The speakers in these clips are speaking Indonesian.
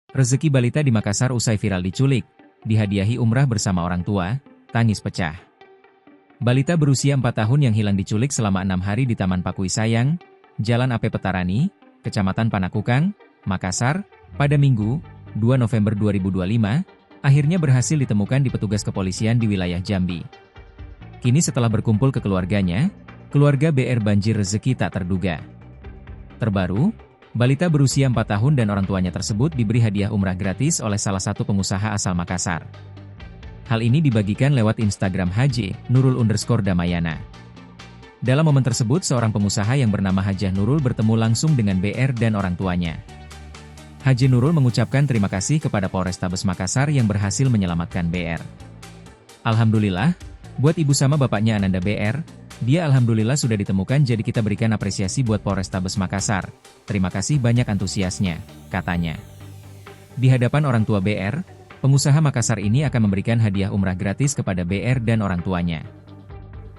Rezeki balita di Makassar usai viral diculik, dihadiahi umrah bersama orang tua, tangis pecah. Balita berusia 4 tahun yang hilang diculik selama 6 hari di Taman Pakui Sayang, Jalan AP Petarani, Kecamatan Panakukang, Makassar, pada Minggu, 2 November 2025, akhirnya berhasil ditemukan di petugas kepolisian di wilayah Jambi. Kini setelah berkumpul ke keluarganya, keluarga BR banjir rezeki tak terduga. Terbaru, balita berusia 4 tahun dan orang tuanya tersebut diberi hadiah umrah gratis oleh salah satu pengusaha asal Makassar. Hal ini dibagikan lewat Instagram HJ Nurul_Damayana. Dalam momen tersebut seorang pengusaha yang bernama Hajah Nurul bertemu langsung dengan BR dan orang tuanya. HJ Nurul mengucapkan terima kasih kepada Polrestabes Makassar yang berhasil menyelamatkan BR. Alhamdulillah, buat ibu sama bapaknya Ananda BR, dia alhamdulillah sudah ditemukan, jadi kita berikan apresiasi buat Polrestabes Makassar. Terima kasih banyak antusiasnya, katanya. Di hadapan orang tua BR, pengusaha Makassar ini akan memberikan hadiah umrah gratis kepada BR dan orang tuanya.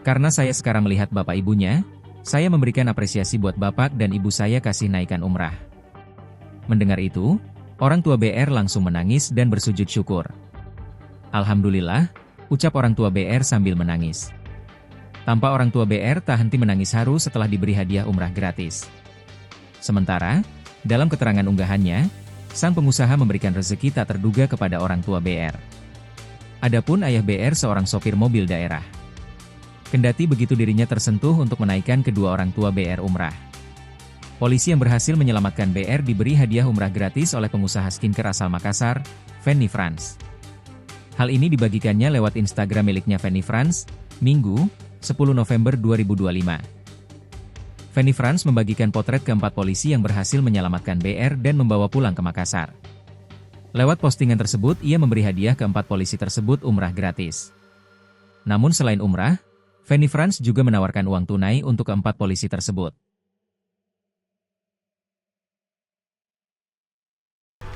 Karena saya sekarang melihat bapak ibunya, saya memberikan apresiasi buat bapak dan ibu saya kasih naikan umrah. Mendengar itu, orang tua BR langsung menangis dan bersujud syukur. Alhamdulillah, ucap orang tua BR sambil menangis. Tampak orang tua BR tak henti menangis haru setelah diberi hadiah umrah gratis. Sementara, dalam keterangan unggahannya, sang pengusaha memberikan rezeki tak terduga kepada orang tua BR. Adapun ayah BR seorang sopir mobil daerah. Kendati begitu dirinya tersentuh untuk menaikkan kedua orang tua BR umrah. Polisi yang berhasil menyelamatkan BR diberi hadiah umrah gratis oleh pengusaha skincare asal Makassar, Fanny Frans. Hal ini dibagikannya lewat Instagram miliknya Fanny Frans, Minggu, 10 November 2025. Fanny Frans membagikan potret keempat polisi yang berhasil menyelamatkan BR dan membawa pulang ke Makassar. Lewat postingan tersebut, ia memberi hadiah keempat polisi tersebut umrah gratis. Namun selain umrah, Fanny Frans juga menawarkan uang tunai untuk keempat polisi tersebut.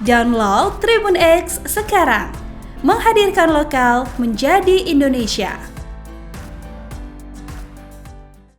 Download Tribun X sekarang, menghadirkan lokal menjadi Indonesia.